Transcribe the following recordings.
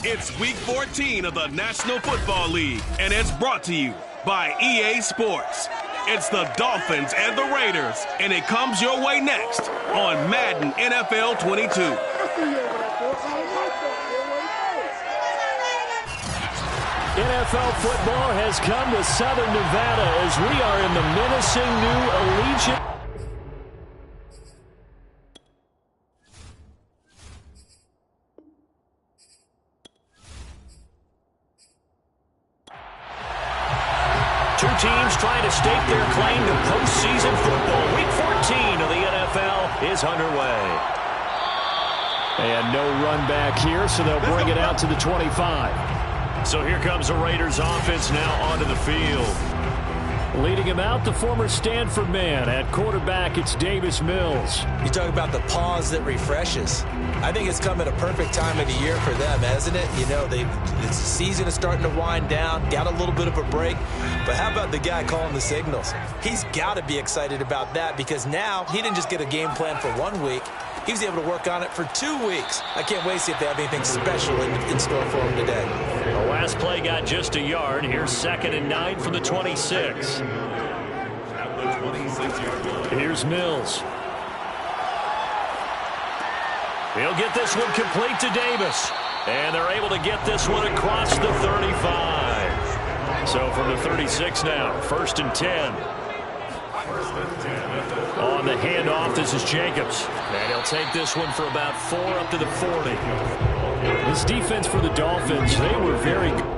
It's Week 14 of the National Football League, and it's brought to you by EA Sports. It's the Dolphins and the Raiders, and it comes your way next on Madden NFL 22. NFL football has come to Southern Nevada as we are in the menacing new Allegiant. Two teams trying to stake their claim to postseason football. Week 14 of the NFL is underway. And no run back here, so they'll bring it out to the 25. So here comes the Raiders offense now onto the field. Leading him out, the former Stanford man. At quarterback, it's Davis Mills. You talk about the pause that refreshes. I think it's come at a perfect time of the year for them, hasn't it? You know, the season is starting to wind down, got a little bit of a break. But how about the guy calling the signals? He's got to be excited about that because now he didn't just get a game plan for 1 week. He was able to work on it for 2 weeks. I can't wait to see if they have anything special in store for him today. The last play got just a yard. Here's 2nd and 9 from the 26. Here's Mills. He'll get this one complete to Davis. And they're able to get this one across the 35. So from the 36 now, 1st and 10. On the handoff, this is Jacobs. And he'll take this one for about 4 up to the 40. This defense for the Dolphins, they were very good.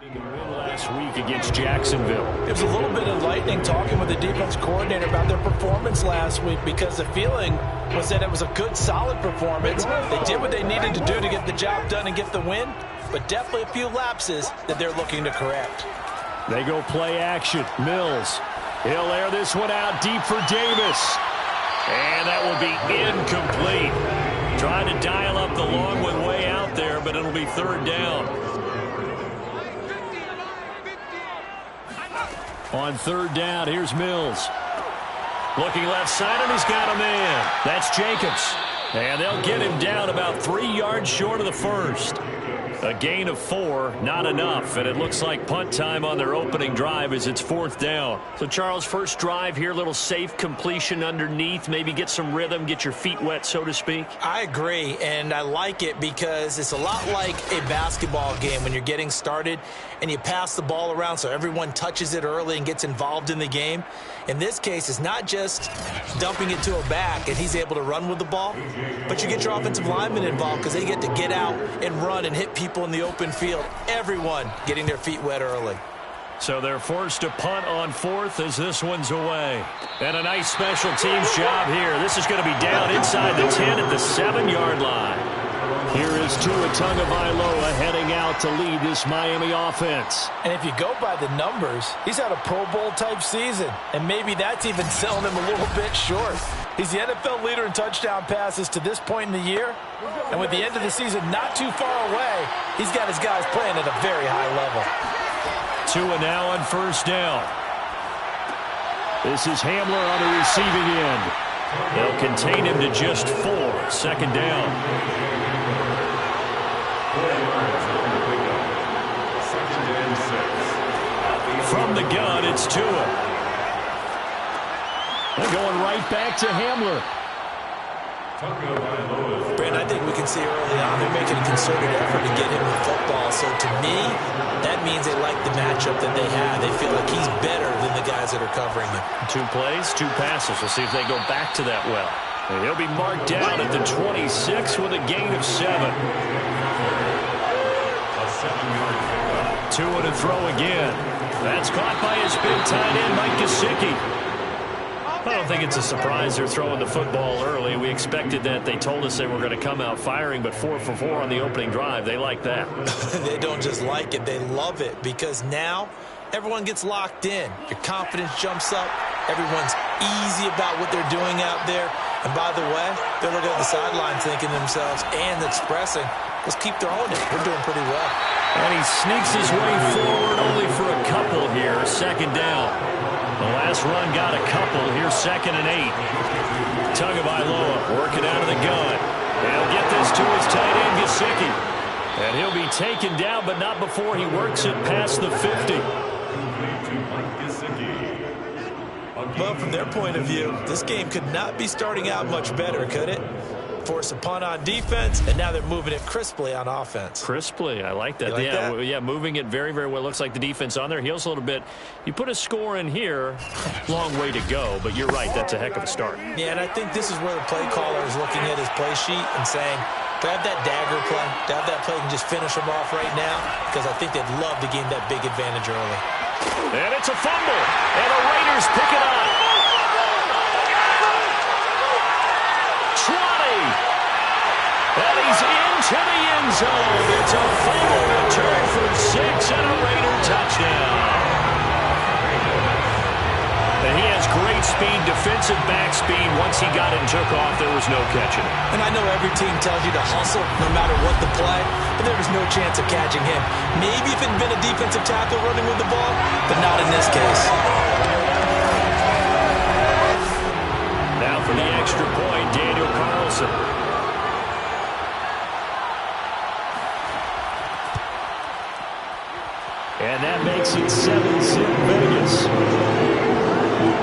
In the win last week against Jacksonville. It was a little bit enlightening talking with the defense coordinator about their performance last week because the feeling was that it was a good, solid performance. They did what they needed to do to get the job done and get the win, but definitely a few lapses that they're looking to correct. They go play action. Mills. He'll air this one out deep for Davis. And that will be incomplete. Trying to dial up the long one way out there, but it'll be 3rd down. On 3rd down, here's Mills. Looking left side, and he's got a man. That's Jacobs. And they'll get him down about 3 yards short of the 1st. A gain of 4, not enough. And it looks like punt time on their opening drive as it's 4th down. So, Charles, first drive here, little safe completion underneath. Maybe get some rhythm, get your feet wet, so to speak. I agree, and I like it because it's a lot like a basketball game when you're getting started and you pass the ball around so everyone touches it early and gets involved in the game. In this case, it's not just dumping it to a back and he's able to run with the ball, but you get your offensive linemen involved because they get to get out and run and hit people in the open field. Everyone getting their feet wet early. So they're forced to punt on 4th as this one's away. And a nice special teams job here. This is going to be down inside the 10 at the 7-yard line. Here is Tua Tagovailoa heading out to lead this Miami offense. And if you go by the numbers, he's had a Pro Bowl-type season. And maybe that's even selling him a little bit short. He's the NFL leader in touchdown passes to this point in the year. And with the end of the season not too far away, he's got his guys playing at a very high level. Tua now on 1st down. This is Hamler on the receiving end. They'll contain him to just 4. 2nd down. From the gun, it's Tua. They're going right back to Hamler. Brandon, I think we can see early on they're making a concerted effort to get him the football. So to me, that means they like the matchup that they have. They feel like he's better than the guys that are covering him. 2 plays, 2 passes. We'll see if they go back to that well. And he'll be marked down at the 26 with a gain of 7. Tua to throw again. That's caught by his big tight end, Mike Gesicki. I don't think it's a surprise they're throwing the football early. We expected that. They told us they were going to come out firing, but 4 for 4 on the opening drive. They like that. They don't just like it. They love it because now everyone gets locked in. Your confidence jumps up. Everyone's easy about what they're doing out there. And by the way, they're looking at the sideline thinking to themselves and expressing, let's keep throwing it. We're doing pretty well. And he sneaks his way forward only for a couple here. Second down. The last run got a couple. Here's 2nd and 8. Tagovailoa working out of the gun. And he'll get this to his tight end, Gesicki. And he'll be taken down, but not before he works it past the 50. Well, from their point of view, this game could not be starting out much better, could it? Force a punt on defense, and now they're moving it crisply on offense. Crisply, I like that. Yeah, moving it very, very well. Looks like the defense on their heels a little bit. You put a score in here, long way to go, but you're right, that's a heck of a start. Yeah, and I think this is where the play caller is looking at his play sheet and saying, do I have that dagger play? Do I have that play and just finish them off right now? Because I think they'd love to gain that big advantage early. And it's a fumble, and the Raiders pick it up. 20. And he's into the end zone. It's a fumble return for 6 and a Raider touchdown. And he has great speed, defensive back speed. Once he got it and took off, there was no catching it. And I know every team tells you to hustle no matter what the play, but there was no chance of catching him. Maybe if it had been a defensive tackle running with the ball, but not in this case. Now for the extra point, Daniel Carlson. And that makes it 7-6 Vegas.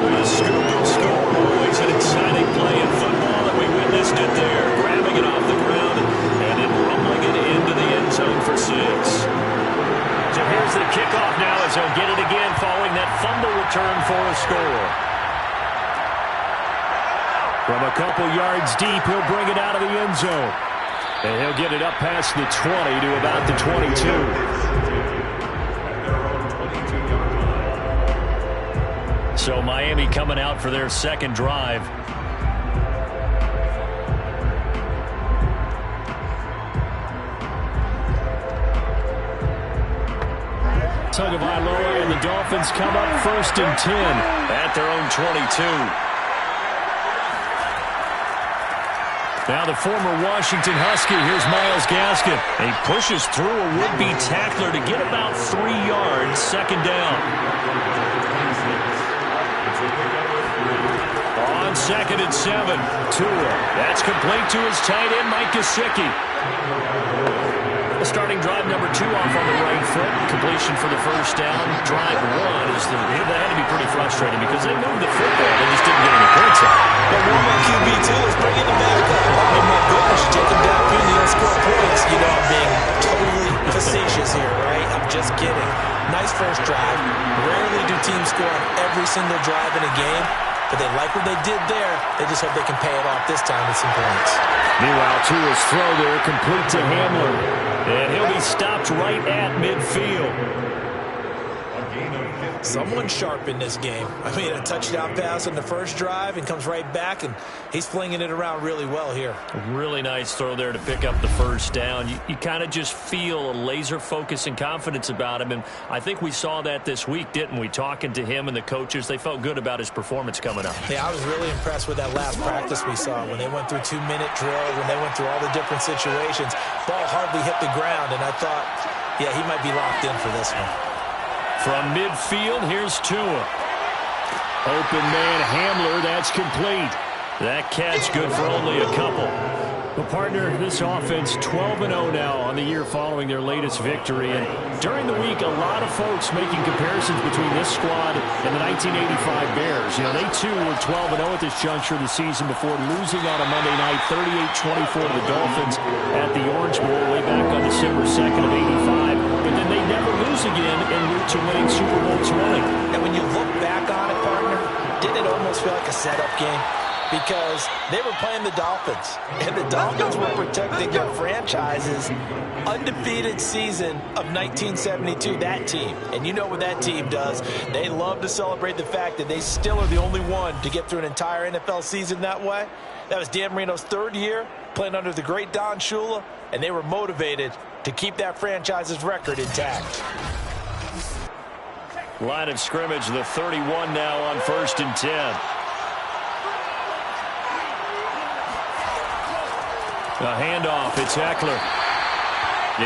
The scoop and score, always an exciting play in football, and we witnessed it there. Grabbing it off the ground and then rumbling it into the end zone for 6. So here's the kickoff now as he'll get it again following that fumble return for a score. From a couple yards deep, he'll bring it out of the end zone. And he'll get it up past the 20 to about the 22. So Miami coming out for their second drive. Tagovailoa and the Dolphins come up 1st and 10 at their own 22. Now the former Washington Husky, here's Myles Gaskin. He pushes through a would-be tackler to get about 3 yards, 2nd down. On 2nd and 7, Tua. That's complete to his tight end, Mike Gesicki. Starting drive number 2 off on the right foot. Completion for the first down. Drive 1 is that had to be pretty frustrating because they moved the football. They just didn't get any points out. But one more QB2 is bringing them back up. Oh, my goodness, you take them down and you don't score points. You know I'm being totally facetious here, right? I'm just kidding. Nice first drive. Rarely do teams score on every single drive in a game. But they like what they did there. They just hope they can pay it off this time with some points. Meanwhile, Tua's throw there, complete to Hamler. And he'll be stopped right at midfield. Someone sharp in this game. I mean, a touchdown pass on the first drive and comes right back, and he's flinging it around really well here. A really nice throw there to pick up the first down. You kind of just feel a laser focus and confidence about him, and I think we saw that this week, didn't we? Talking to him and the coaches, they felt good about his performance coming up. Yeah, I was really impressed with that last practice we saw when they went through 2-minute drill, when they went through all the different situations. Ball hardly hit the ground, and I thought, yeah, he might be locked in for this one. From midfield, here's Tua. Open man Hamler, that's complete. That catch good for only a couple. Well, partner, this offense 12-0 now on the year following their latest victory. And during the week, a lot of folks making comparisons between this squad and the 1985 Bears. You know, they too were 12-0 at this juncture of the season before losing on a Monday night 38-24 to the Dolphins at the Orange Bowl way back on December 2nd of '85. But then they never lose again en route to winning Super Bowl 20. And when you look back on it, partner, didn't it almost feel like a setup game? because they were playing the Dolphins, and the Dolphins were protecting their franchise's undefeated season of 1972, that team. And you know what that team does. They love to celebrate the fact that they still are the only one to get through an entire NFL season that way. That was Dan Marino's third year playing under the great Don Shula, and they were motivated to keep that franchise's record intact. Line of scrimmage, the 31 now on 1st and 10. A handoff, it's Eckler.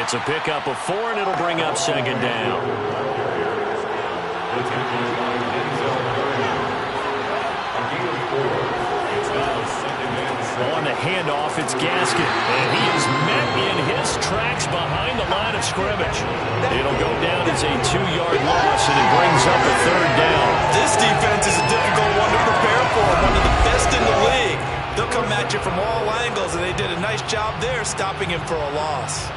It's a pickup of 4, and it'll bring up 2nd down. On the handoff, it's Gaskin, and he is met in his tracks behind the line of scrimmage. It'll go down as a 2-yard loss, and it brings up a 3rd down. This defense is a difficult one to prepare for, one of the best in the league. They'll come at you from all angles, and they did a nice job there stopping him for a loss.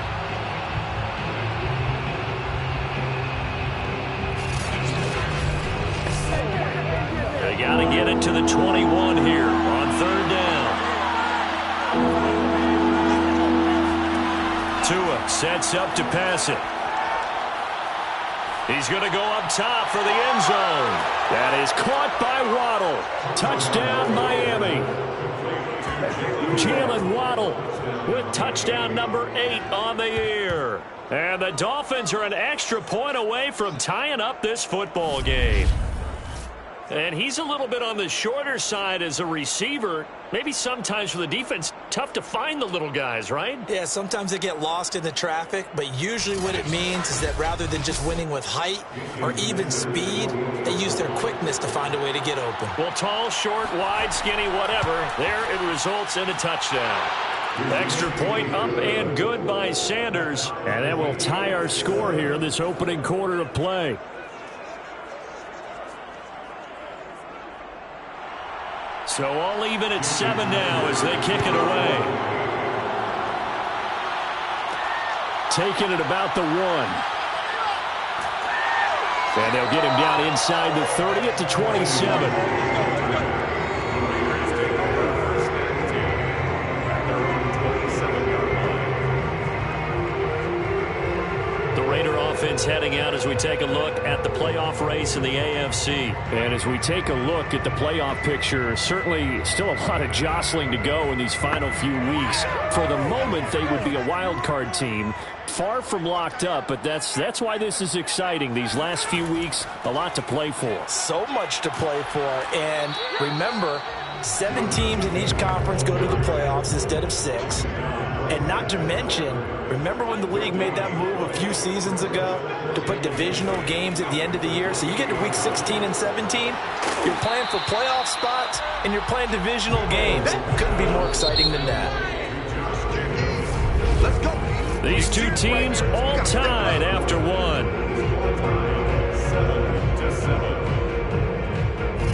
They got to get it to the 21 here on 3rd down. Tua sets up to pass it. He's going to go up top for the end zone. That is caught by Waddle. Touchdown, Miami. Jalen Waddle with touchdown number 8 on the year. And the Dolphins are an extra point away from tying up this football game. And he's a little bit on the shorter side as a receiver. Maybe sometimes for the defense, tough to find the little guys, right? Yeah, sometimes they get lost in the traffic, but usually what it means is that rather than just winning with height or even speed, they use their quickness to find a way to get open. Well, tall, short, wide, skinny, whatever, there it results in a touchdown. Extra point up and good by Sanders. And that will tie our score here in this opening quarter of play. So all even at 7 now as they kick it away. Taking it about the 1. And they'll get him down inside the 30 at the 27. Offense heading out as we take a look at the playoff race in the AFC. And as we take a look at the playoff picture, certainly still a lot of jostling to go in these final few weeks. For the moment, they would be a wild card team. Far from locked up, but that's why this is exciting. These last few weeks, a lot to play for. So much to play for. And remember, 7 teams in each conference go to the playoffs instead of 6. And not to mention, remember when the league made that move a few seasons ago to put divisional games at the end of the year? So you get to week 16 and 17, you're playing for playoff spots, and you're playing divisional games. Couldn't be more exciting than that. Let's go. These two teams all tied after 1.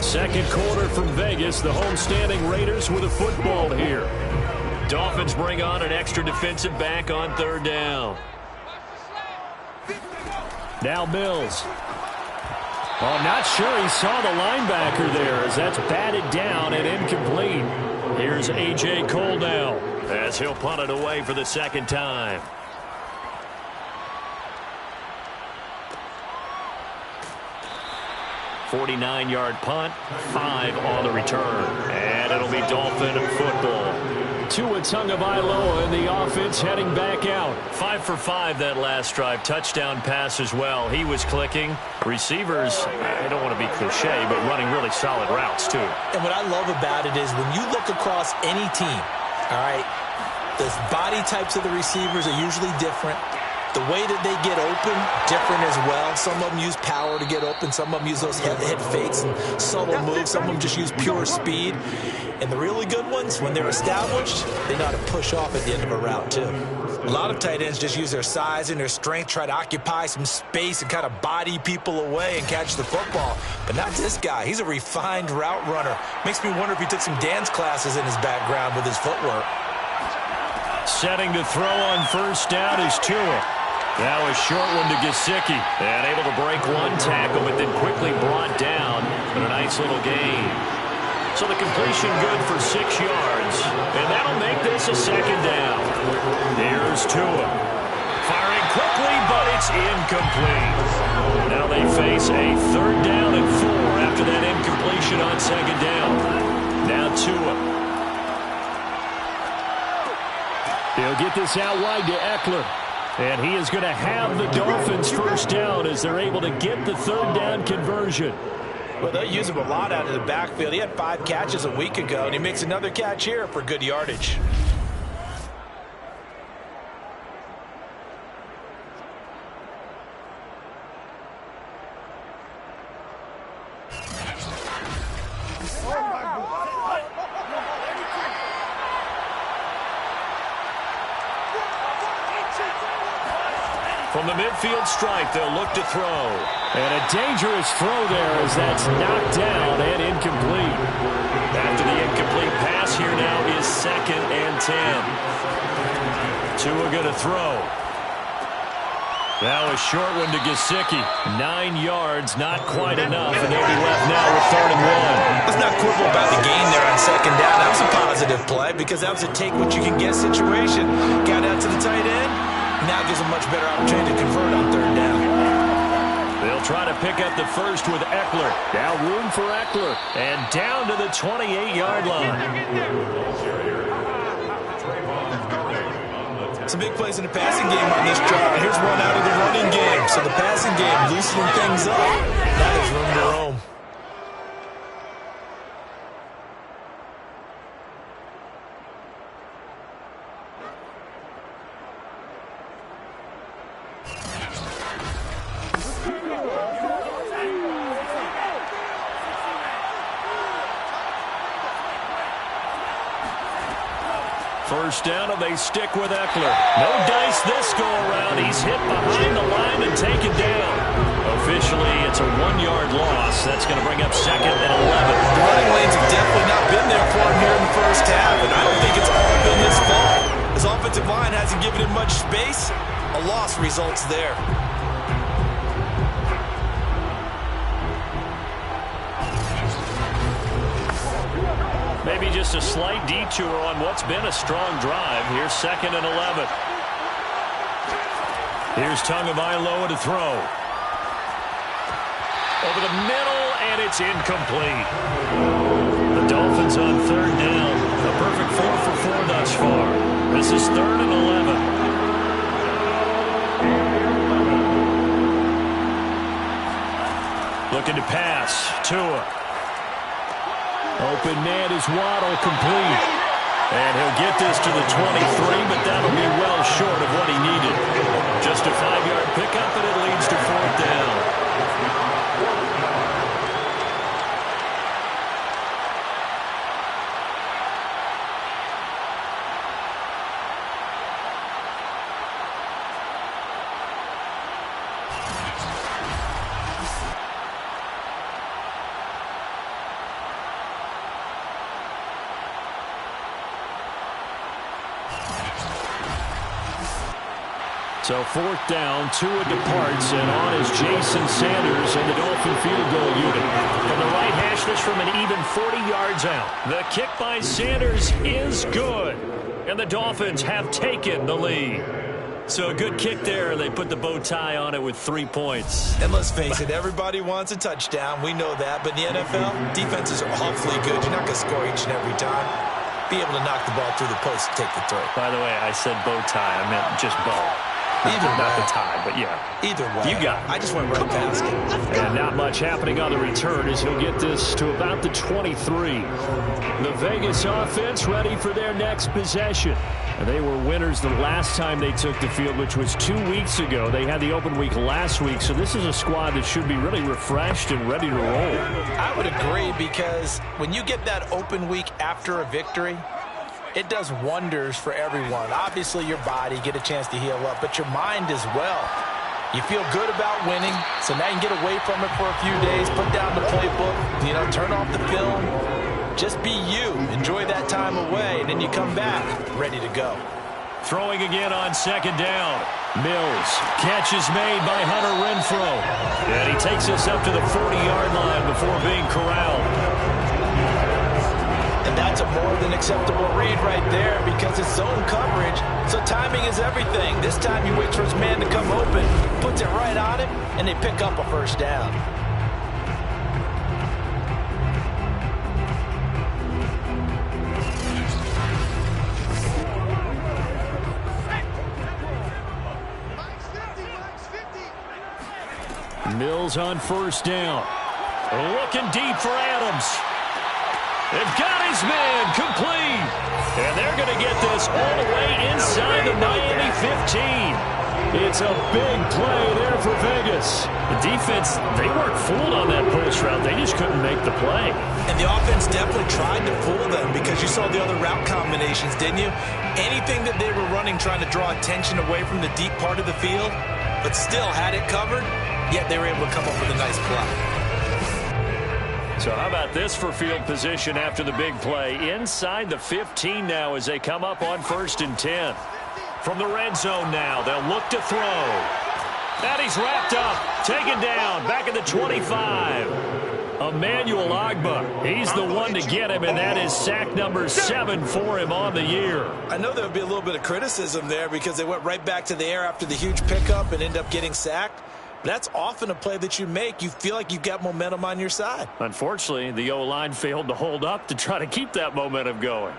Second quarter from Vegas, the homestanding Raiders with a football here. Dolphins bring on an extra defensive back on 3rd down. Now Mills. Oh, not sure he saw the linebacker there as that's batted down and incomplete. Here's A.J. Cole now as he'll punt it away for the 2nd time. .49-yard punt, 5 on the return. And it'll be Dolphin football. Tua Tagovailoa in the offense heading back out. 5 for 5 that last drive. Touchdown pass as well. He was clicking. Receivers, I don't want to be cliche, but running really solid routes too. And what I love about it is when you look across any team, all right, the body types of the receivers are usually different. The way that they get open, different as well. Some of them use power to get open. Some of them use those head fakes and subtle moves. Some of them just use pure speed. And the really good ones, when they're established, they know how to push off at the end of a route, too. A lot of tight ends just use their size and their strength, try to occupy some space and kind of body people away and catch the football. But not this guy. He's a refined route runner. Makes me wonder if he took some dance classes in his background with his footwork. Setting to throw on 1st down is Tua. Now a short one to Gesicki. And able to break 1 tackle, but then quickly brought down. But a nice little gain. So the completion good for 6 yards. And that'll make this a second down. Here's Tua. Firing quickly, but it's incomplete. Now they face a 3rd down and 4 after that incompletion on 2nd down. Now Tua. He'll get this out wide to Eckler. And he is going to have the Dolphins 1st down as they're able to get the 3rd down conversion. Well, they'll use him a lot out of the backfield. He had 5 catches a week ago, and he makes another catch here for good yardage. From the midfield stripe, they'll look to throw. And a dangerous throw there as that's knocked down and incomplete. After the incomplete pass, here now is 2nd and 10. Tua going to throw. Now a short one to Gesicki. 9 yards, not quite enough, and they'll be left now with 3rd and 1. Let's not quibble about the gain there on 2nd down. That was a positive play because that was a take-what-you-can-get situation. Got out to the tight end. Now gives a much better opportunity to convert on 3rd down. They'll try to pick up the first with Eckler. Now room for Eckler. And down to the 28-yard line. Some big plays in the passing game on this drive. Here's one out of the running game. So the passing game loosening things up. That is room to roam. First down, and they stick with Eckler. No dice this go-around. He's hit behind the line and taken down. Officially, it's a 1-yard loss. That's going to bring up 2nd and 11. The running lanes have definitely not been there for him here in the first half, and I don't think it's all been his fault. His offensive line hasn't given him much space. A loss results there. Maybe just a slight detour on what's been a strong drive. Here's 2nd and 11. Here's Tagovailoa to throw. Over the middle, and it's incomplete. The Dolphins on 3rd down. A perfect 4 for 4 thus far. This is 3rd and 11. Looking to pass. Tua. Open man is Waddle, complete. And he'll get this to the 23, but that'll be well short of what he needed. Just a 5-yard pickup, and it leads to 4th down. So 4th down, Tua departs, and on is Jason Sanders and the Dolphin field goal unit. From the right hash, this from an even 40 yards out. The kick by Sanders is good, and the Dolphins have taken the lead. So a good kick there. They put the bow tie on it with 3 points. And let's face it, everybody wants a touchdown. We know that. But in the NFL, defenses are awfully good. You're not going to score each and every time. Be able to knock the ball through the post and take the throw. By the way, I said bow tie. I meant just bow. Either not way. the tie, but yeah. Either way. You got it. I just went right past it. And not much happening on the return as he'll get this to about the 23. The Vegas offense ready for their next possession. And they were winners the last time they took the field, which was 2 weeks ago. They had the open week last week, so this is a squad that should be really refreshed and ready to roll. I would agree, because when you get that open week after a victory, it does wonders for everyone. Obviously, your body, get a chance to heal up, but your mind as well. You feel good about winning, so now you can get away from it for a few days, put down the playbook, turn off the film. Just be you. Enjoy that time away, and then you come back ready to go. Throwing again on 2nd down. Mills. Catch is made by Hunter Renfrow. And he takes us up to the 40-yard line before being corralled. That's a more than acceptable read right there because it's zone coverage, so timing is everything. This time he waits for his man to come open, puts it right on him, and they pick up a first down. Mills on first down. Looking deep for Adams. They've got his man complete. And they're going to get this all the way inside the Miami 15. It's a big play there for Vegas. The defense, they weren't fooled on that post route. They just couldn't make the play. And the offense definitely tried to fool them because you saw the other route combinations, didn't you? Anything that they were running trying to draw attention away from the deep part of the field, but still had it covered. Yet they were able to come up with a nice play. So how about this for field position after the big play? Inside the 15 now as they come up on 1st and 10. From the red zone now, they'll look to throw. And he's wrapped up, taken down, back at the 25. Emmanuel Ogbah, he's the one to get him, and that is sack number 7 for him on the year. I know there would be a little bit of criticism there because they went right back to the air after the huge pickup and ended up getting sacked. That's often a play that you make. You feel like you've got momentum on your side. Unfortunately, the O-line failed to hold up to try to keep that momentum going.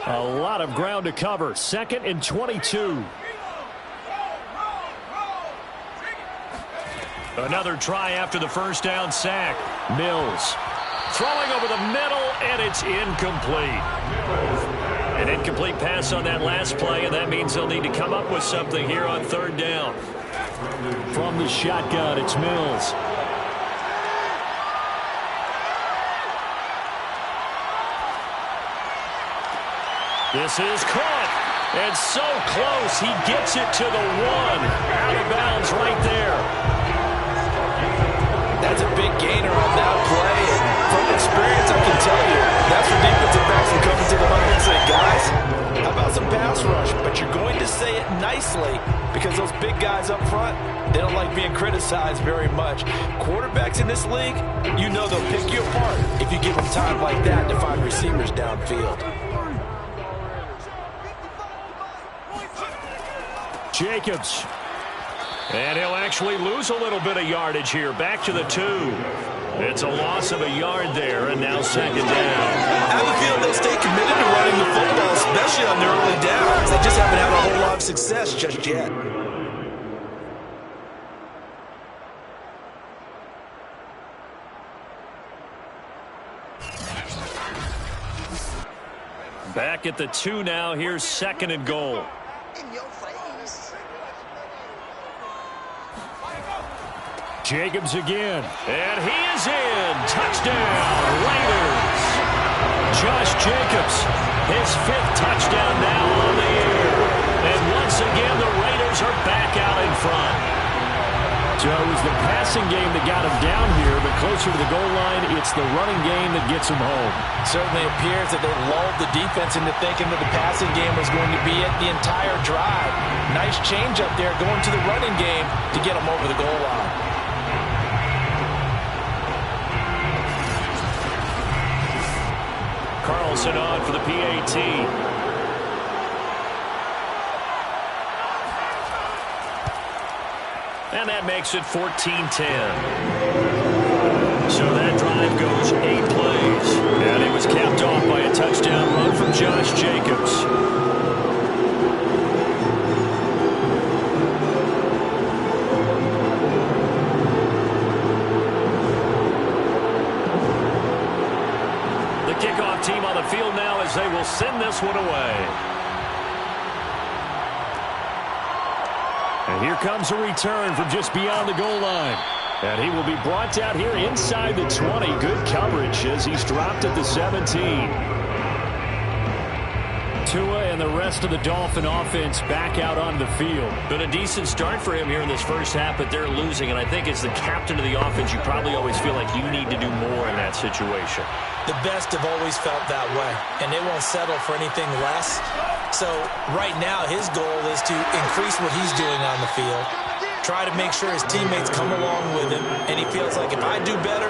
A lot of ground to cover. 2nd and 22. Another try after the first down sack. Mills throwing over the middle, and it's incomplete. An incomplete pass on that last play, and that means they'll need to come up with something here on 3rd down. From the shotgun, it's Mills. This is caught, and so close. He gets it to the 1. Out of bounds right there. That's a big gainer on that play, and from experience, I can tell you, that's for defensive backs who come into the huddle and say, guys, how about some pass rush? But you're going to say it nicely because those big guys up front, they don't like being criticized very much. Quarterbacks in this league, you know they'll pick you apart if you give them time like that to find receivers downfield. Jacobs. And he'll actually lose a little bit of yardage here. Back to the 2. It's a loss of a yard there, and now 2nd down. I have a feeling they'll stay committed to running the football, especially on their early downs. They just haven't had a whole lot of success just yet. Back at the 2 now. Here's 2nd and goal. Jacobs again. And he is in. Touchdown, Raiders. Josh Jacobs, his 5th touchdown now on the year. And once again, the Raiders are back out in front. So it was the passing game that got him down here, but closer to the goal line, it's the running game that gets him home. Certainly appears that they lulled the defense into thinking that the passing game was going to be it the entire drive. Nice change up there going to the running game to get him over the goal line. Carlson on for the PAT. And that makes it 14-10. So that drive goes 8 plays. And it was capped off by a touchdown run from Josh Jacobs. Kickoff team on the field now as they will send this one away. And here comes a return from just beyond the goal line. And he will be brought out here inside the 20. Good coverage as he's dropped at the 17. Tua and the rest of the Dolphin offense back out on the field. Been a decent start for him here in this first half, but they're losing. And I think as the captain of the offense, you probably always feel like you need to do more in that situation. The best have always felt that way, and they won't settle for anything less. So right now his goal is to increase what he's doing on the field try to make sure his teammates come along with him, and he feels like if I do better,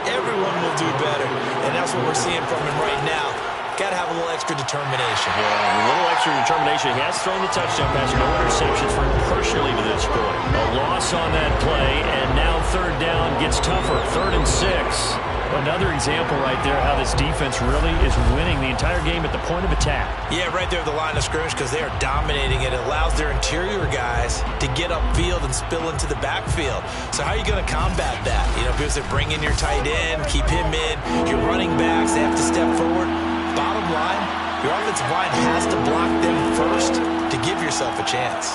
everyone will do better. And that's what we're seeing from him right now. Got to have a little extra determination. Yeah, a little extra determination. He has thrown the touchdown pass, no interceptions for him personally to this point. A loss on that play, and now third down gets tougher. 3rd and 6. Another example right there how this defense really is winning the entire game at the point of attack. Yeah, right there at the line of scrimmage because they are dominating it. It allows their interior guys to get upfield and spill into the backfield. So how are you going to combat that? You know, because they bring in your tight end, keep him in. Your running backs, they have to step forward. Bottom line, your offensive line has to block them first to give yourself a chance.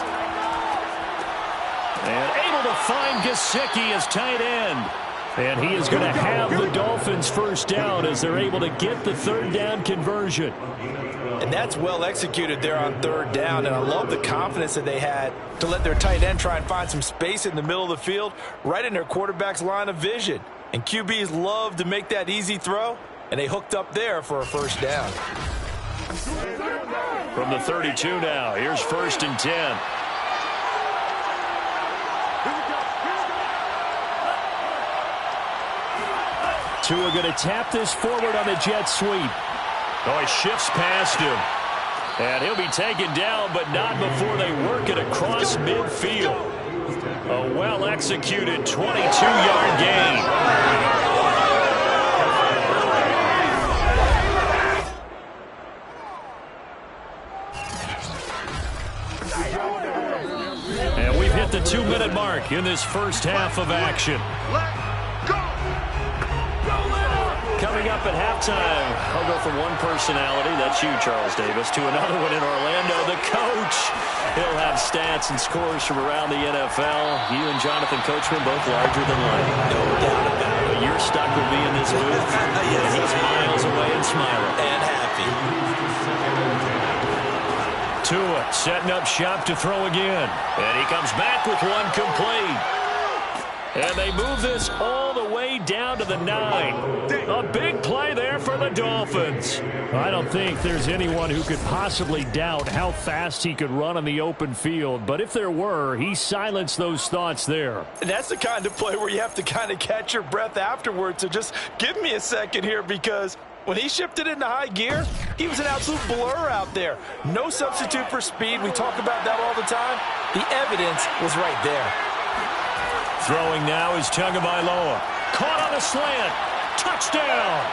And able to find Gesicki as tight end. And he is going to have the Dolphins first down as they're able to get the third down conversion. And that's well executed there on third down. And I love the confidence that they had to let their tight end try and find some space in the middle of the field, right in their quarterback's line of vision. And QBs love to make that easy throw. And they hooked up there for a first down. From the 32 now, here's 1st and 10. Tua going to tap this forward on the jet sweep. Oh, he shifts past him. And he'll be taken down, but not before they work it across midfield. A well-executed 22-yard gain. And we've hit the 2-minute mark in this first half of action. Coming up at halftime, I'll go from one personality, that's you, Charles Davis, to another one in Orlando, the coach. He'll have stats and scores from around the NFL. You and Jonathan Coachman both larger than life. No doubt about it. But you're stuck with me in this booth. Yes. He's miles away and smiling. And happy. Tua setting up shop to throw again. And he comes back with one complete. And they move this all the way down to the 9. A big play there for the Dolphins. I don't think there's anyone who could possibly doubt how fast he could run on the open field. But if there were, he silenced those thoughts there. And that's the kind of play where you have to kind of catch your breath afterwards. So just give me a second here, because when he shifted into high gear, he was an absolute blur out there. No substitute for speed. We talk about that all the time. The evidence was right there. Throwing now is Tagovailoa. Caught on a slant. Touchdown.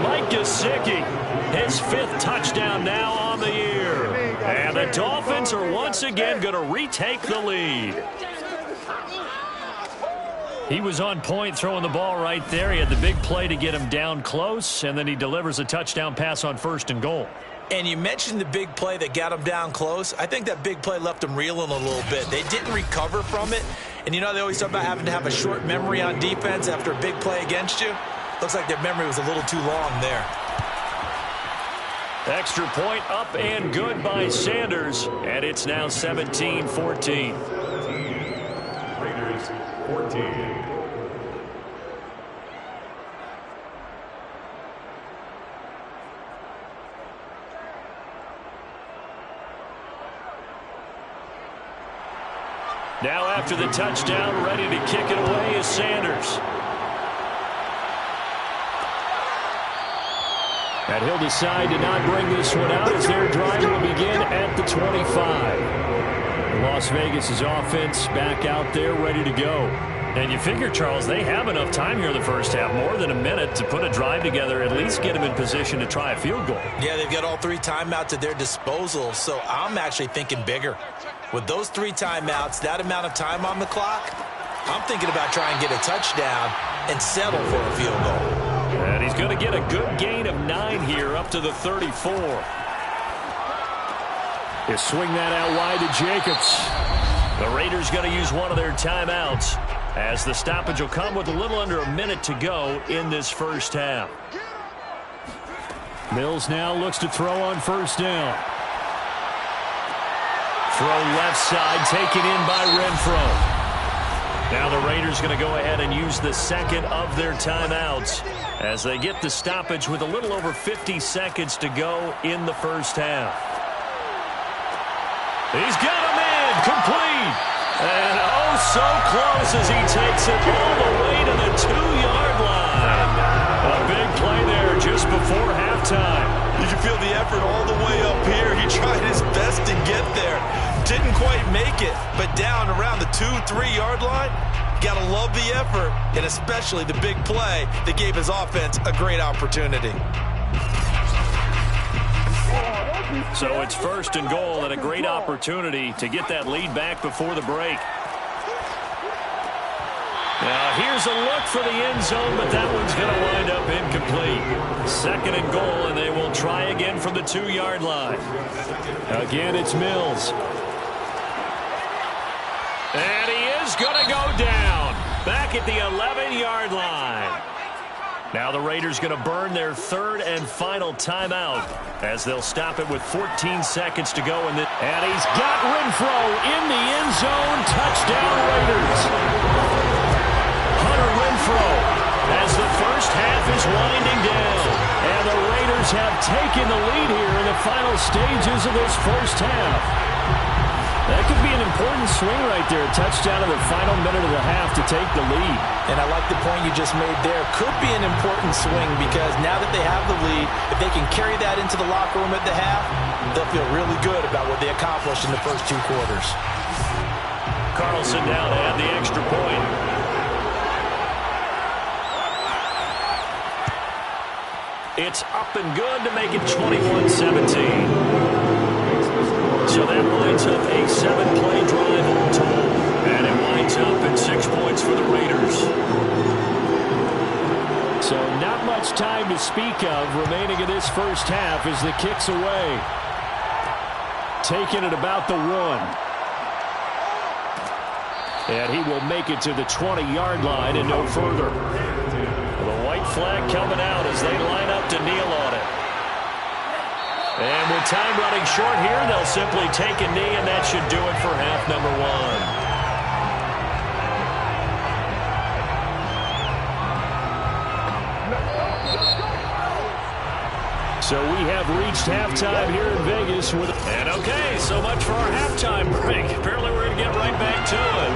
Mike Gesicki, his 5th touchdown now on the year. And the Dolphins are once again going to retake the lead. He was on point throwing the ball right there. He had the big play to get him down close, and then he delivers a touchdown pass on 1st and goal. And you mentioned the big play that got him down close. I think that big play left him reeling a little bit. They didn't recover from it. And you know they always talk about having to have a short memory on defense after a big play against you. Looks like their memory was a little too long there. Extra point up and good by Sanders. And it's now 17-14. Raiders 14. Now after the touchdown, ready to kick it away is Sanders. And he'll decide to not bring this one out as their drive will begin at the 25. Las Vegas' offense back out there ready to go. And you figure, Charles, they have enough time here in the first half, more than a minute, to put a drive together, at least get them in position to try a field goal. Yeah, they've got all 3 timeouts at their disposal, so I'm actually thinking bigger. With those 3 timeouts, that amount of time on the clock, I'm thinking about trying to get a touchdown and settle for a field goal. And he's going to get a good gain of 9 here up to the 34. He'll swing that out wide to Jacobs. The Raiders going to use one of their timeouts, as the stoppage will come with a little under a minute to go in this first half. Mills now looks to throw on 1st down. Throw left side, taken in by Renfro. Now the Raiders going to go ahead and use the 2nd of their timeouts as they get the stoppage with a little over 50 seconds to go in the first half. He's got him in, complete. And oh, so close as he takes it all the way to the 2-yard line. A big play there just before halftime. You can feel the effort all the way up here. He tried his best to get there. Didn't quite make it, but down around the 2-3-yard line, gotta love the effort, and especially the big play that gave his offense a great opportunity. So it's 1st and goal and a great opportunity to get that lead back before the break. Now here's a look for the end zone, but that one's going to wind up incomplete. 2nd and goal, and they will try again from the 2-yard line. Again, it's Mills. And he is going to go down back at the 11-yard line. Now the Raiders going to burn their 3rd and final timeout as they'll stop it with 14 seconds to go. And he's got Renfro in the end zone. Touchdown Raiders. Hunter Renfro as the first half is winding down. And the Raiders have taken the lead here in the final stages of this first half. That could be an important swing right there. A touchdown in the final minute of the half to take the lead. And I like the point you just made there. Could be an important swing because now that they have the lead, if they can carry that into the locker room at the half, they'll feel really good about what they accomplished in the first 2 quarters. Carlson now to add the extra point. It's up and good to make it 21-17. So that winds up a 7-play drive all told. And it winds up at 6 points for the Raiders. So not much time to speak of remaining in this first half as the kick's away. Taking it about the 1. And he will make it to the 20-yard line and no further. The white flag coming out as they line up to kneel on it. And with time running short here, they'll simply take a knee, and that should do it for half number 1. So we have reached halftime here in Vegas. And okay, so much for our halftime break. Apparently we're going to get right back to it.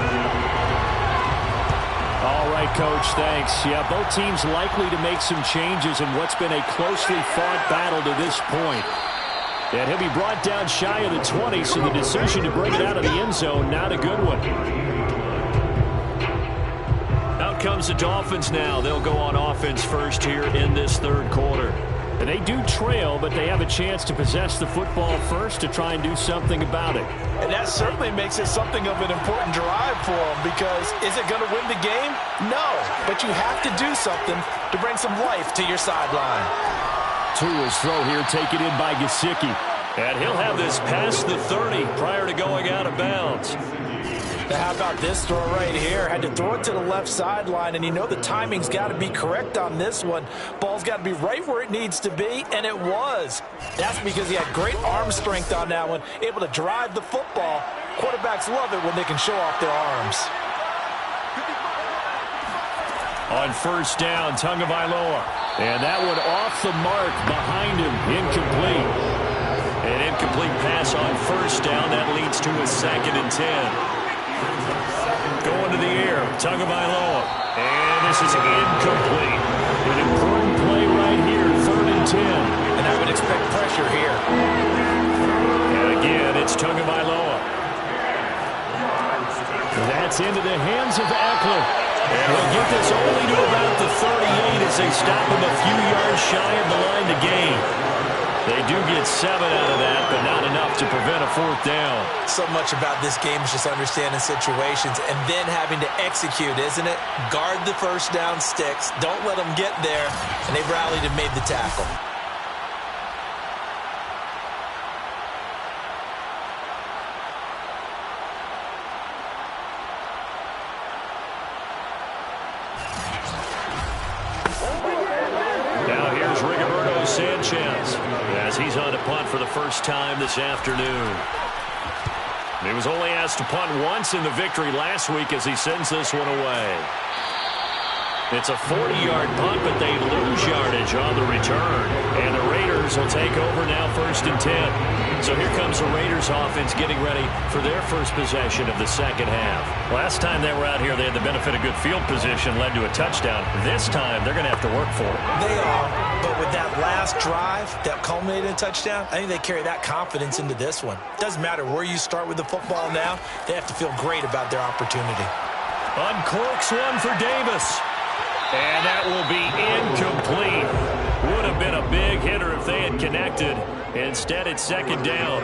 All right, Coach, thanks. Yeah, both teams likely to make some changes in what's been a closely fought battle to this point. And he'll be brought down shy of the 20, so the decision to bring it out of the end zone, not a good one. Out comes the Dolphins now. They'll go on offense first here in this 3rd quarter. And they do trail, but they have a chance to possess the football first to try and do something about it. And that certainly makes it something of an important drive for them because is it going to win the game? No, but you have to do something to bring some life to your sideline. Tua's throw here taken in by Gesicki. And he'll have this past the 30 prior to going out of bounds. Now how about this throw right here? Had to throw it to the left sideline, and you know the timing's got to be correct on this one. Ball's got to be right where it needs to be, and it was. That's because he had great arm strength on that one, able to drive the football. Quarterbacks love it when they can show off their arms. On 1st down, Tagovailoa. And that one off the mark behind him, incomplete. An incomplete pass on 1st down. That leads to a 2nd and 10. Going to the air, Tagovailoa. And this is incomplete. An important play right here, 3rd and 10. And I would expect pressure here. And again, it's Tagovailoa. That's into the hands of Eckler. And they'll get this only to about the 38 as they stop him a few yards shy of the line to gain. They do get 7 out of that, but not enough to prevent a 4th down. So much about this game is just understanding situations and then having to execute, isn't it? Guard the 1st down sticks. Don't let them get there. And they rallied and made the tackle. Sanchez as he's on to punt for the first time this afternoon. He was only asked to punt once in the victory last week as he sends this one away. It's a 40-yard punt, but they lose yardage on the return. And the Raiders will take over now, 1st and 10. So here comes the Raiders offense getting ready for their first possession of the second half. Last time they were out here, they had the benefit of good field position, led to a touchdown. This time, they're going to have to work for it. They are, but with that last drive that culminated in a touchdown, I think they carry that confidence into this one. Doesn't matter where you start with the football now, they have to feel great about their opportunity. Uncorks one for Davis. And that will be incomplete. Would have been a big hitter if they had connected. Instead, it's 2nd down.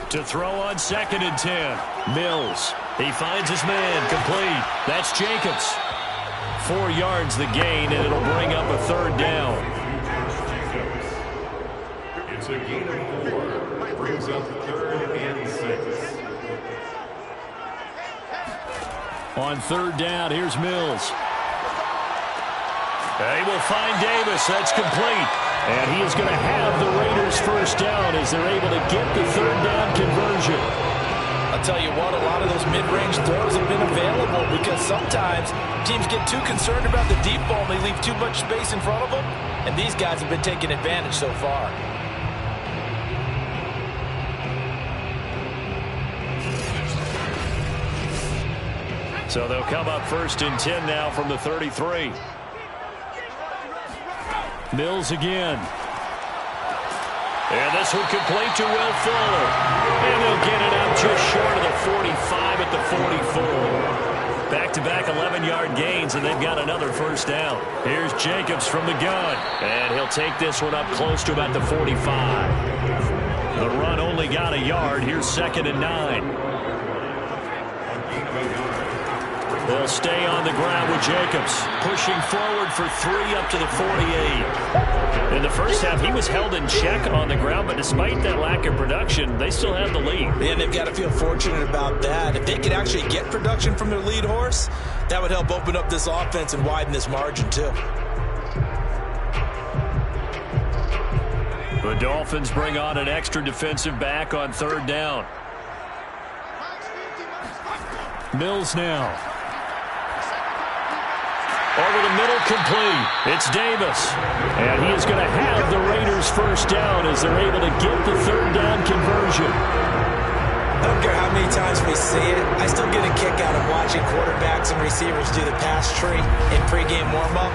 To throw on 2nd and 10. Mills. He finds his man. Complete. That's Jacobs. 4 yards the gain, and it'll bring up a 3rd down. It's a gain of 4. Brings up 3rd and 6. On 3rd down, here's Mills. They will find Davis. That's complete. And he is going to have the Raiders' 1st down as they're able to get the 3rd down conversion. I'll tell you what, a lot of those mid-range throws have been available because sometimes teams get too concerned about the deep ball and they leave too much space in front of them. And these guys have been taking advantage so far. So they'll come up 1st and 10 now from the 33. Mills again. And this one complete to Will Fuller. And they'll get it out just short of the 45 at the 44. Back-to-back 11-yard gains, and they've got another 1st down. Here's Jacobs from the gun. And he'll take this one up close to about the 45. The run only got a yard. Here's 2nd and 9. They'll stay on the ground with Jacobs, pushing forward for 3 up to the 48. In the first half, he was held in check on the ground, but despite that lack of production, they still have the lead. And they've got to feel fortunate about that. If they could actually get production from their lead horse, that would help open up this offense and widen this margin, too. The Dolphins bring on an extra defensive back on 3rd down. Mills now. Over the middle, complete. It's Davis. And he is going to have the Raiders' 1st down as they're able to get the 3rd down conversion. I don't care how many times we see it. I still get a kick out of watching quarterbacks and receivers do the pass tree in pregame warm-up.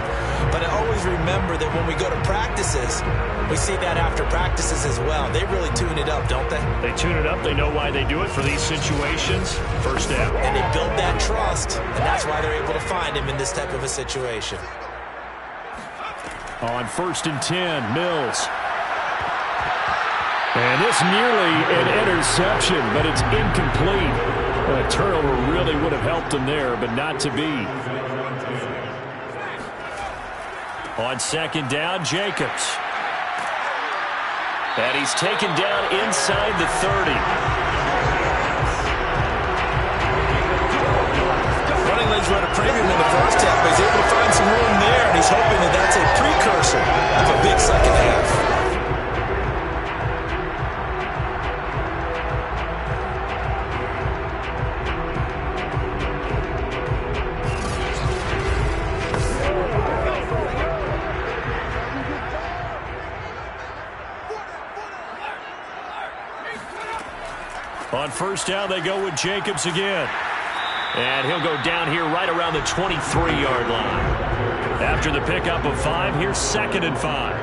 But I always remember that when we go to practices, we see that after practices as well. They really tune it up, don't they? They tune it up. They know why they do it for these situations. 1st down. And they build that trust, and that's why they're able to find him in this type of a situation. On 1st and 10, Mills. And this nearly an interception, but it's incomplete. A turnover really would have helped him there, but not to be. On 2nd down, Jacobs. And he's taken down inside the 30. Running legs run a premium in the first half, but he's able to find some room there, and he's hoping that that's a precursor of a big second half. On 1st down, they go with Jacobs again. And he'll go down here right around the 23-yard line. After the pickup of 5, here's 2nd and 5.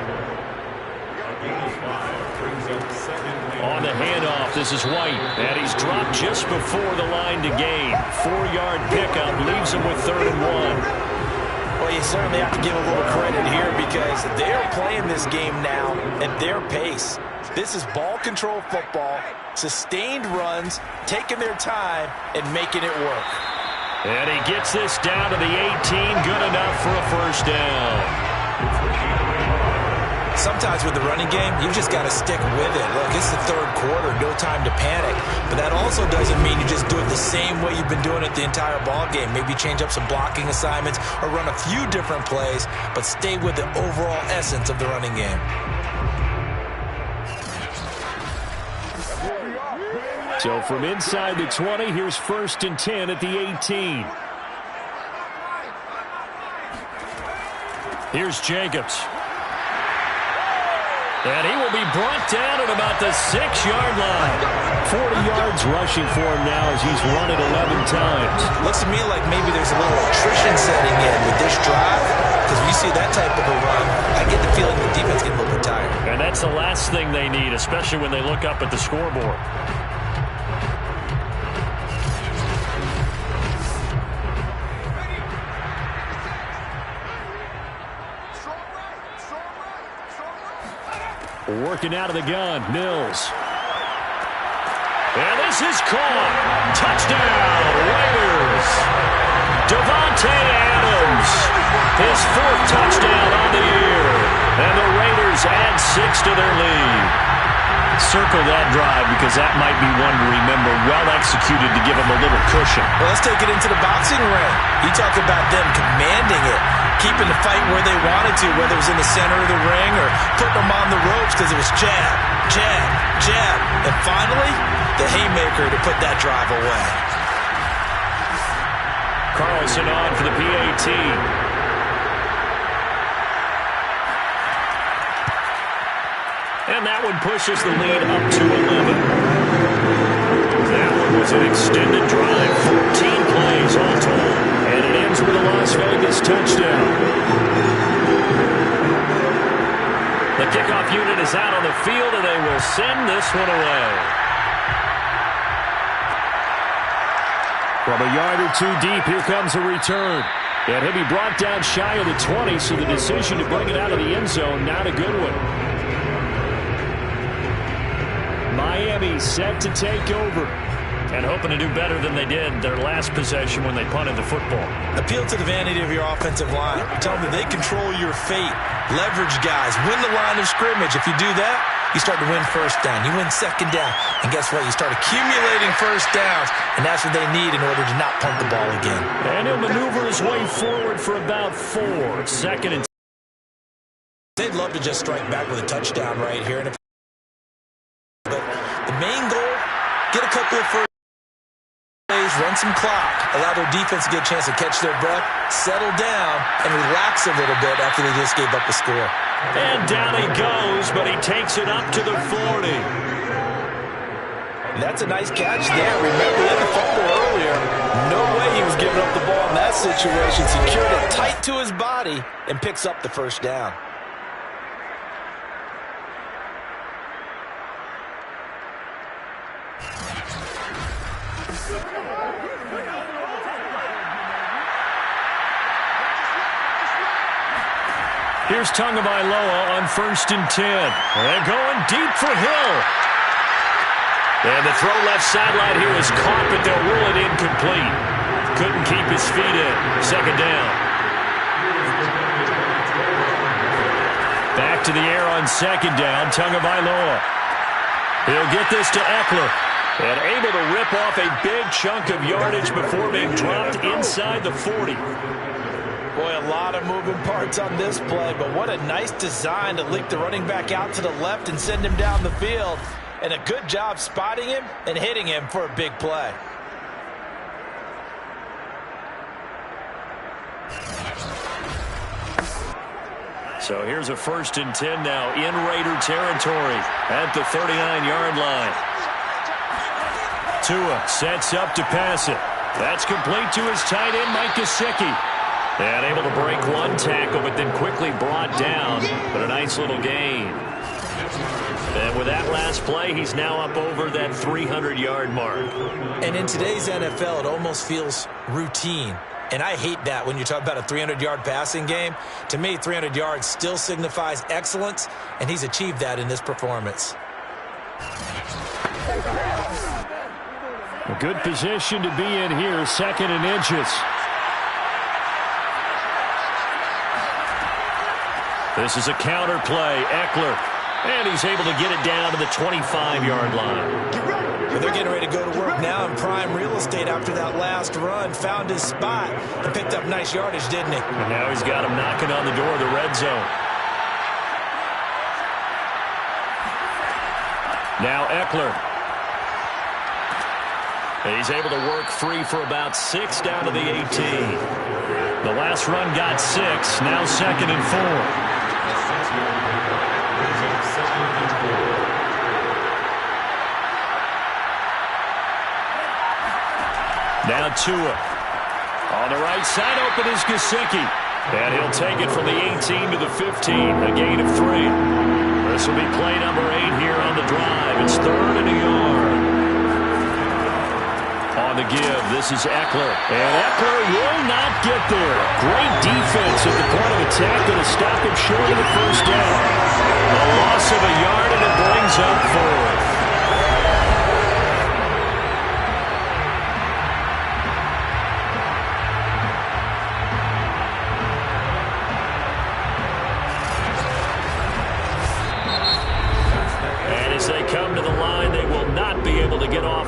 On the handoff, this is White. And he's dropped just before the line to gain. 4-yard pickup leaves him with 3rd and 1. Well, you certainly have to give a little credit here because they're playing this game now at their pace. This is ball control football, sustained runs, taking their time, and making it work. And he gets this down to the 18, good enough for a 1st down. Sometimes with the running game, you just got to stick with it. Look, it's the 3rd quarter, no time to panic. But that also doesn't mean you just do it the same way you've been doing it the entire ball game. Maybe change up some blocking assignments or run a few different plays, but stay with the overall essence of the running game. So from inside the 20, here's 1st and 10 at the 18. Here's Jacobs. And he will be brought down at about the 6-yard line. 40 yards rushing for him now as he's run it 11 times. Looks to me like maybe there's a little attrition setting in with this drive, because when you see that type of a run, I get the feeling the defense getting a little bit tired. And that's the last thing they need, especially when they look up at the scoreboard. Working out of the gun, Mills. And this is caught. Touchdown, Raiders. Davante Adams. His 4th touchdown on the year. And the Raiders add 6 to their lead. Circle that drive because that might be one to remember. Well executed to give them a little cushion. Well, let's take it into the boxing ring. You talk about them commanding it, keeping the fight where they wanted to, whether it was in the center of the ring or putting them on the ropes because it was jab, jab, jab. And finally, the haymaker to put that drive away. Carlson on for the PAT. And that one pushes the lead up to 11. That one was an extended drive, 14 plays all told. And it ends with a Las Vegas touchdown. The kickoff unit is out on the field, and they will send this one away. From a yard or 2 deep, here comes a return. And he'll be brought down shy of the 20, so the decision to bring it out of the end zone, not a good one. Miami set to take over and hoping to do better than they did their last possession when they punted the football. Appeal to the vanity of your offensive line. Tell them that they control your fate. Leverage guys. Win the line of scrimmage. If you do that, you start to win first down. You win second down. And guess what? You start accumulating first downs. And that's what they need in order to not punt the ball again. And he'll maneuver his way forward for about 4. Second and 10. They'd love to just strike back with a touchdown right here. But the main goal, get a couple of first plays, run some clock, allow their defense to get a chance to catch their breath, settle down, and relax a little bit after they just gave up a score. And down he goes, but he takes it up to the 40. That's a nice catch there. Remember, he had the fumble earlier. No way he was giving up the ball in that situation. Secured it tight to his body and picks up the first down. Here's Tagovailoa on 1st and 10. And going deep for Hill. And the throw left sideline here is caught, but they'll rule it incomplete. Couldn't keep his feet in. Second down. Back to the air on 2nd down. Tagovailoa. He'll get this to Eckler. And able to rip off a big chunk of yardage before being dropped inside the 40. Boy, a lot of moving parts on this play, but what a nice design to leak the running back out to the left and send him down the field. And a good job spotting him and hitting him for a big play. So here's a 1st and 10 now in Raider territory at the 39-yard line. Tua sets up to pass it. That's complete to his tight end, Mike Gesicki. And able to break one tackle, but then quickly brought down. But a nice little gain. And with that last play, he's now up over that 300-yard mark. And in today's NFL, it almost feels routine. And I hate that when you talk about a 300-yard passing game. To me, 300 yards still signifies excellence, and he's achieved that in this performance. A good position to be in here, 2nd and inches. This is a counter play. Eckler. And he's able to get it down to the 25-yard line. But they're getting ready to go to work now in prime real estate after that last run. Found his spot and picked up nice yardage, didn't he? And now he's got him knocking on the door of the red zone. Now Eckler. He's able to work free for about 6 down to the 18. The last run got 6. Now 2nd and 4. Now Tua. On the right side, open is Gesicki. And he'll take it from the 18 to the 15, a gain of 3. This will be play number 8 here on the drive. It's 3rd and a yard. On the give, this is Eckler. And Eckler will not get there. Great defense at the point of attack to stop him short of the first down. A loss of a yard, and it brings up 4th.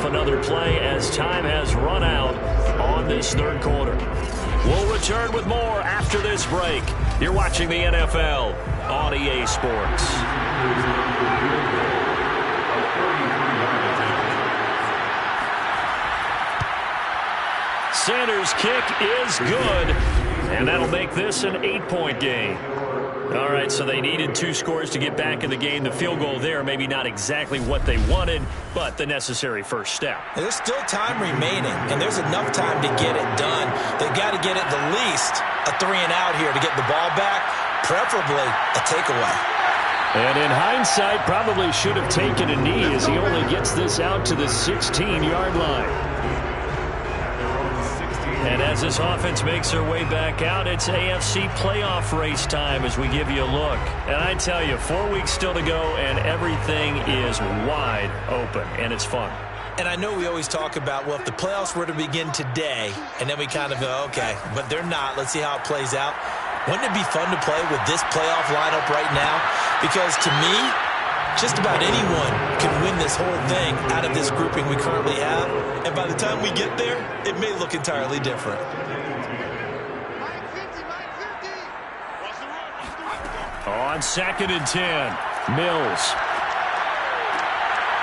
Another play as time has run out on this 3rd quarter. We'll return with more after this break. You're watching the NFL on EA Sports. Sanders' kick is good, and that'll make this an 8-point game. All right, so they needed 2 scores to get back in the game. The field goal there, maybe not exactly what they wanted, but the necessary first step. There's still time remaining, and there's enough time to get it done. They've got to get it the least a 3-and-out here to get the ball back, preferably a takeaway. And in hindsight, probably should have taken a knee as he only gets this out to the 16-yard line. And as this offense makes their way back out, it's AFC playoff race time as we give you a look. And I tell you, 4 weeks still to go, and everything is wide open, and it's fun. And I know we always talk about, well, if the playoffs were to begin today, and then we kind of go, okay, but they're not. Let's see how it plays out. Wouldn't it be fun to play with this playoff lineup right now? Because to me, just about anyone can win this whole thing out of this grouping we currently have. And by the time we get there, it may look entirely different. On 2nd and 10, Mills.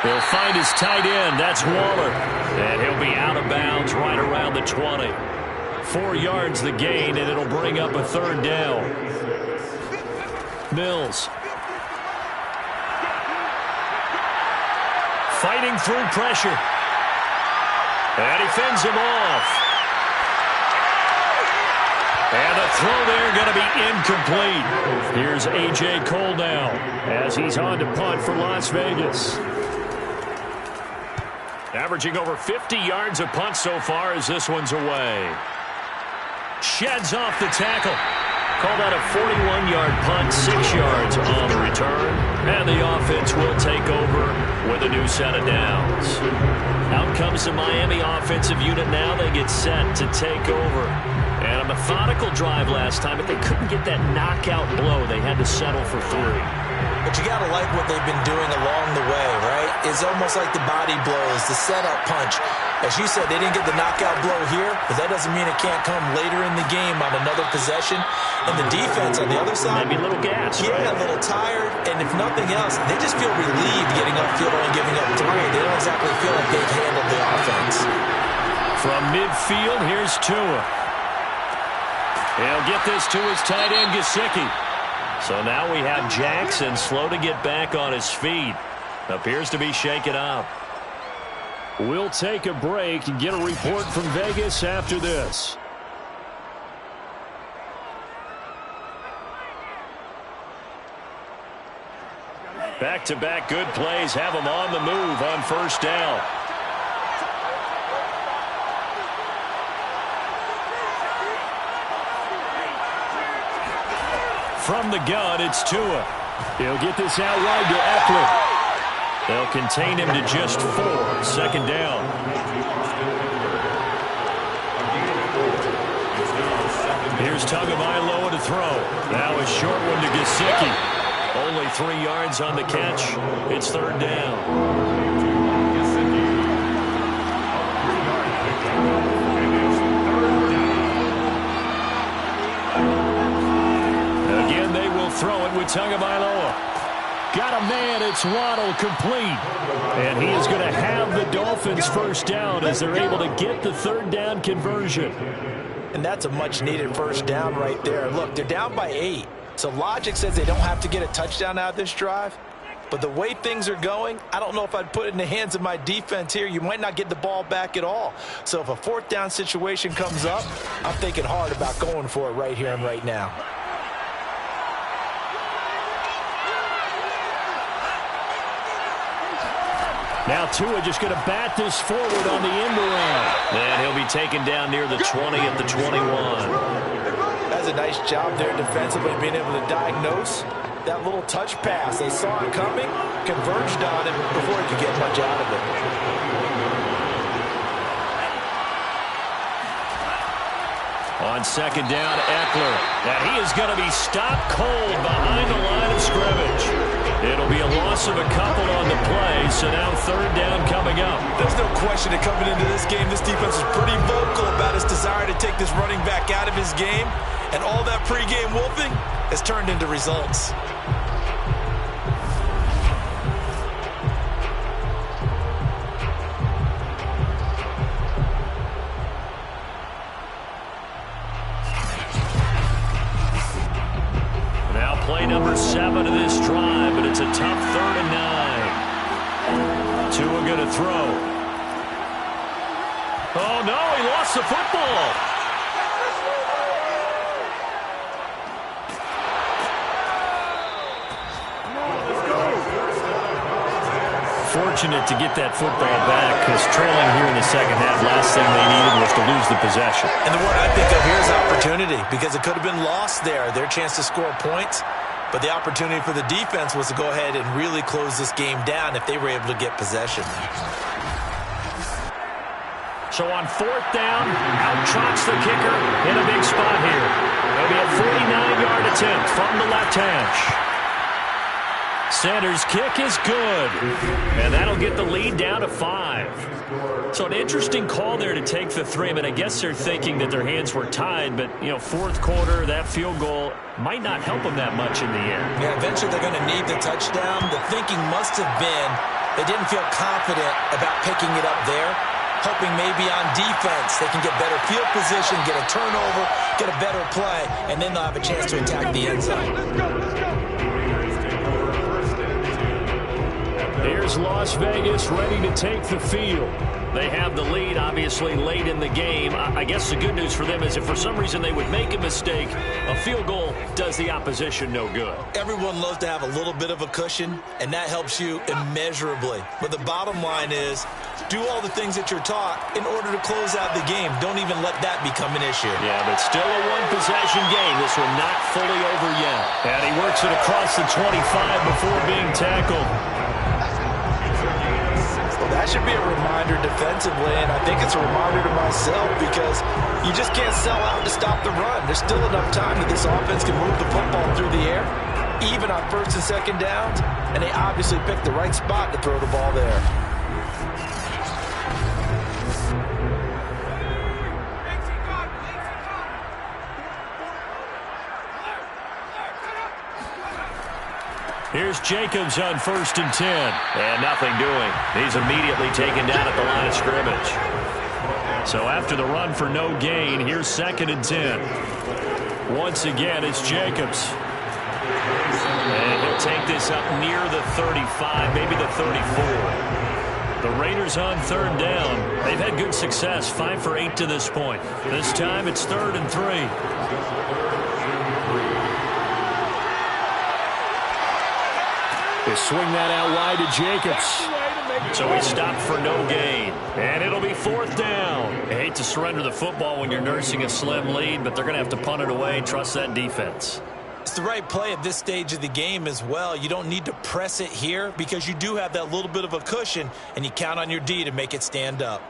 He'll find his tight end. That's Waller. And he'll be out of bounds right around the 20. 4 yards the gain, and it'll bring up a 3rd down. Mills. Fighting through pressure. And he fends him off. And the throw there going to be incomplete. Here's A.J. Cole now as he's on to punt for Las Vegas. Averaging over 50 yards a punt so far as this one's away. Sheds off the tackle. Called out a 41-yard punt, 6 yards on the return. And the offense will take over with a new set of downs. Out comes the Miami offensive unit now. They get set to take over. And a methodical drive last time, but they couldn't get that knockout blow. They had to settle for 3. But you got to like what they've been doing along the way, right? It's almost like the body blows, the setup punch. As you said, they didn't get the knockout blow here, but that doesn't mean it can't come later in the game on another possession. And the defense on the other side, maybe a little gas, yeah, right? A little tired. And if nothing else, they just feel relieved getting upfield and giving up 3. They don't exactly feel like they've handled the offense. From midfield, here's Tua. He'll get this to his tight end, Gesicki. So now we have Jackson slow to get back on his feet. Appears to be shaken up. We'll take a break and get a report from Vegas after this. Back-to-back good plays have them on the move on first down. From the gun, it's Tua. He'll get this out wide to Eckler. They'll contain him to just 4. Second down. Here's Tagovailoa to throw. Now a short one to Gesicki. Only 3 yards on the catch. It's third down. Throw it with Tagovailoa. Got a man. It's Waddle, complete. And he is going to have the Dolphins first down as they're able to get the third down conversion. And that's a much-needed first down right there. Look, they're down by 8. So logic says they don't have to get a touchdown out of this drive. But the way things are going, I don't know if I'd put it in the hands of my defense here. You might not get the ball back at all. So if a fourth down situation comes up, I'm thinking hard about going for it right here and right now. Now Tua just going to bat this forward on the end around. And he'll be taken down near the 20 at the 21. That's a nice job there defensively, being able to diagnose that little touch pass. They saw it coming, converged on him before he could get much out of it. On second down, Eckler. And he is going to be stopped cold behind the line of scrimmage. It'll be a loss of a couple on the play, so now third down coming up. There's no question that coming into this game, this defense is pretty vocal about its desire to take this running back out of his game, and all that pregame wolfing has turned into results. Play number 7 of this drive, but it's a tough 3rd and 9. Tua going to throw. Oh, no, he lost the football. Fortunate to get that football back, because trailing here in the second half, last thing they needed was to lose the possession. And the word I think of here is opportunity, because it could have been lost there. Their chance to score points, but the opportunity for the defense was to go ahead and really close this game down if they were able to get possession. So on 4th down, out trots the kicker in a big spot here. It'll be a 49-yard attempt from the left hash. Center's kick is good, and that'll get the lead down to 5. So an interesting call there to take the 3, but I guess they're thinking that their hands were tied, but, you know, fourth quarter, that field goal might not help them that much in the end. Yeah, eventually they're going to need the touchdown. The thinking must have been they didn't feel confident about picking it up there, hoping maybe on defense they can get better field position, get a turnover, get a better play, and then they'll have a chance to attack the end zone. Here's Las Vegas ready to take the field. They have the lead, obviously, late in the game. I guess the good news for them is if for some reason they would make a mistake, a field goal does the opposition no good. Everyone loves to have a little bit of a cushion, and that helps you immeasurably. But the bottom line is, do all the things that you're taught in order to close out the game. Don't even let that become an issue. Yeah, but still a one-possession game. This one not fully over yet. And he works it across the 25 before being tackled. That should be a reminder defensively, and I think it's a reminder to myself because you just can't sell out to stop the run. There's still enough time that this offense can move the football through the air, even on 1st and 2nd downs, and they obviously picked the right spot to throw the ball there. Here's Jacobs on 1st and 10. And nothing doing. He's immediately taken down at the line of scrimmage. So after the run for no gain, here's 2nd and 10. Once again, it's Jacobs. And he'll take this up near the 35, maybe the 34. The Raiders on 3rd down. They've had good success, 5 for 8 to this point. This time it's 3rd and 3. They swing that out wide to Jacobs. So he stopped for no gain. And it'll be 4th down. I hate to surrender the football when you're nursing a slim lead, but they're going to have to punt it away and trust that defense. It's the right play at this stage of the game as well. You don't need to press it here because you do have that little bit of a cushion, and you count on your D to make it stand up.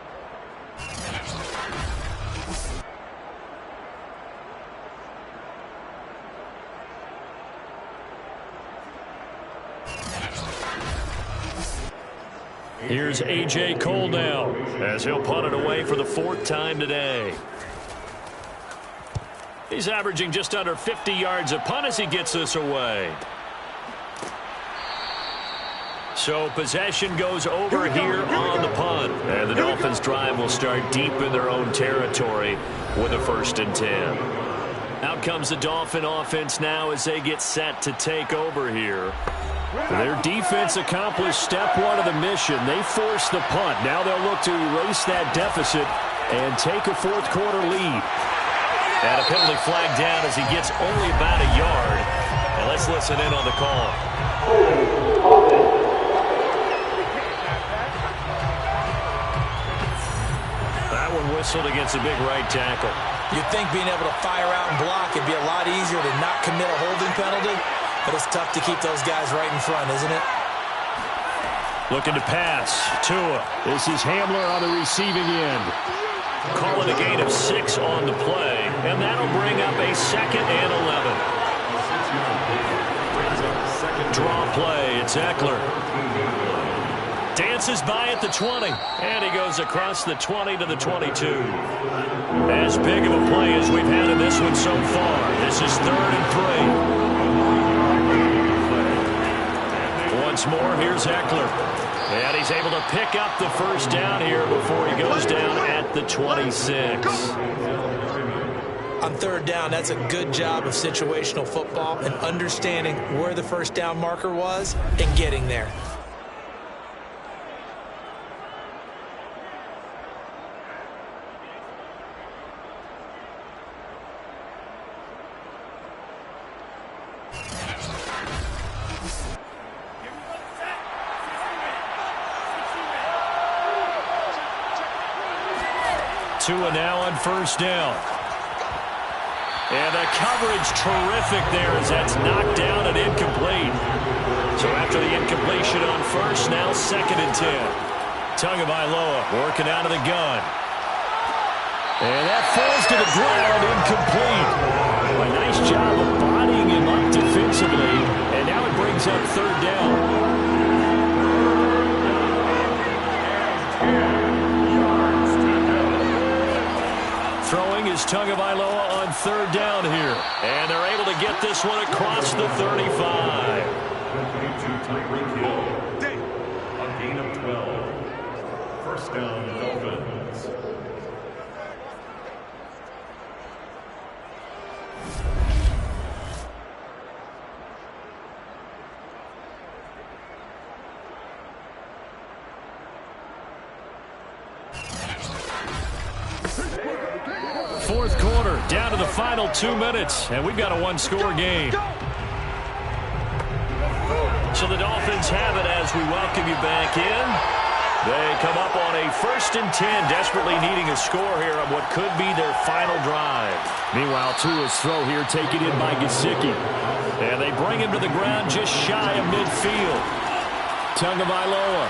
Here's A.J. Cole now as he'll punt it away for the 4th time today. He's averaging just under 50 yards a punt as he gets this away. So possession goes over here on the punt. And the Dolphins drive will start deep in their own territory with a 1st and 10. Out comes the Dolphin offense now as they get set to take over here. Their defense accomplished step 1 of the mission. They forced the punt. Now they'll look to erase that deficit and take a 4th quarter lead. And a penalty flag down as he gets only about a yard. And let's listen in on the call. That one whistled against a big right tackle. You'd think being able to fire out and block would be a lot easier to not commit a holding penalty, but it's tough to keep those guys right in front, isn't it? Looking to pass. Tua. This is Hamler on the receiving end. Calling a gain of 6 on the play, and that'll bring up a 2nd and 11. Draw play. It's Eckler. Dances by at the 20, and he goes across the 20 to the 22. As big of a play as we've had in this one so far. This is 3rd and 3. Once more, here's Eckler. And he's able to pick up the 1st down here before he goes down at the 26. On 3rd down, that's a good job of situational football and understanding where the 1st down marker was and getting there. Tua now on 1st down. And the coverage terrific there as that's knocked down and incomplete. So after the incompletion on 1st, now 2nd and 10. Tagovailoa working out of the gun. And that falls to the ground, incomplete. A nice job of bodying him up defensively. And now it brings up 3rd down. Throwing is Tagovailoa on 3rd down here. And they're able to get this one across the 35. A gain of 12. 1st down, Dolphins. Fourth quarter, down to the final 2 minutes, and we've got a 1-score game. So the Dolphins have it as we welcome you back in. They come up on a 1st and 10, desperately needing a score here on what could be their final drive. Meanwhile, Tua's throw here taken in by Gesicki. And they bring him to the ground just shy of midfield. Tagovailoa.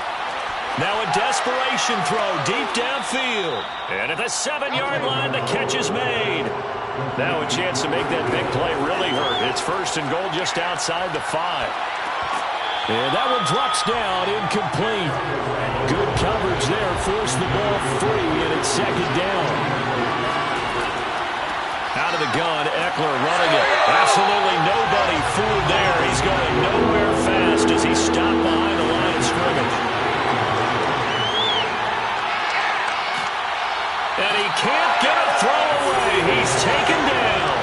Now a desperation throw deep downfield. And at the 7-yard line, the catch is made. Now a chance to make that big play really hurt. It's 1st and goal just outside the 5. And that one drops down, incomplete. Good coverage there, forced the ball free, and it's 2nd down. Out of the gun, Eckler running it. Absolutely nobody fooled there. He's going nowhere fast as he stopped behind the line of scrimmage. And he can't get a throw away. He's taken down.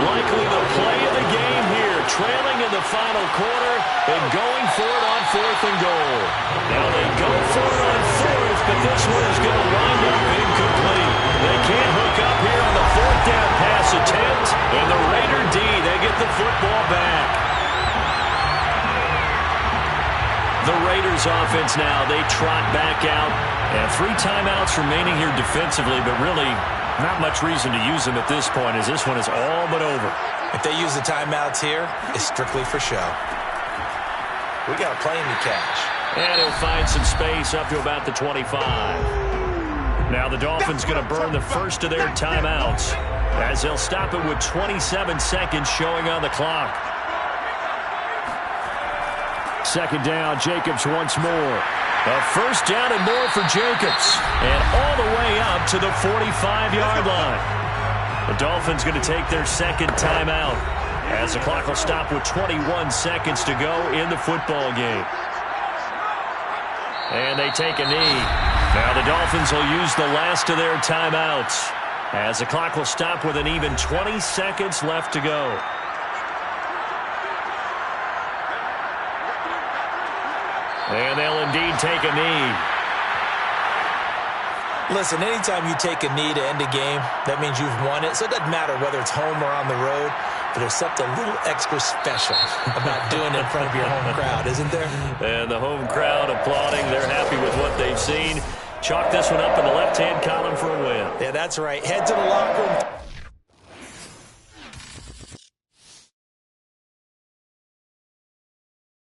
Likely the play of the game here. Trailing in the final quarter and going for it on 4th and goal. Now they go for it on 4th, but this one is going to wind up incomplete. They can't hook up here on the 4th down pass attempt. And the Raider D, they get the football back. The Raiders offense now, they trot back out. And 3 timeouts remaining here defensively, but really not much reason to use them at this point as this one is all but over. If they use the timeouts here, it's strictly for show. We got a plane to catch. And he'll find some space up to about the 25. Now the Dolphins going to burn the first of their timeouts as they'll stop it with 27 seconds showing on the clock. 2nd down, Jacobs once more. A 1st down and more for Jacobs. And all the way up to the 45-yard line. The Dolphins going to take their 2nd timeout as the clock will stop with 21 seconds to go in the football game. And they take a knee. Now the Dolphins will use the last of their timeouts, as the clock will stop with an even 20 seconds left to go. And they'll indeed take a knee. Listen, anytime you take a knee to end a game, that means you've won it. So it doesn't matter whether it's home or on the road, but there's something a little extra special about doing it in front of your home crowd, isn't there? And the home crowd applauding. They're happy with what they've seen. Chalk this one up in the left-hand column for a win. Yeah, that's right. Head to the locker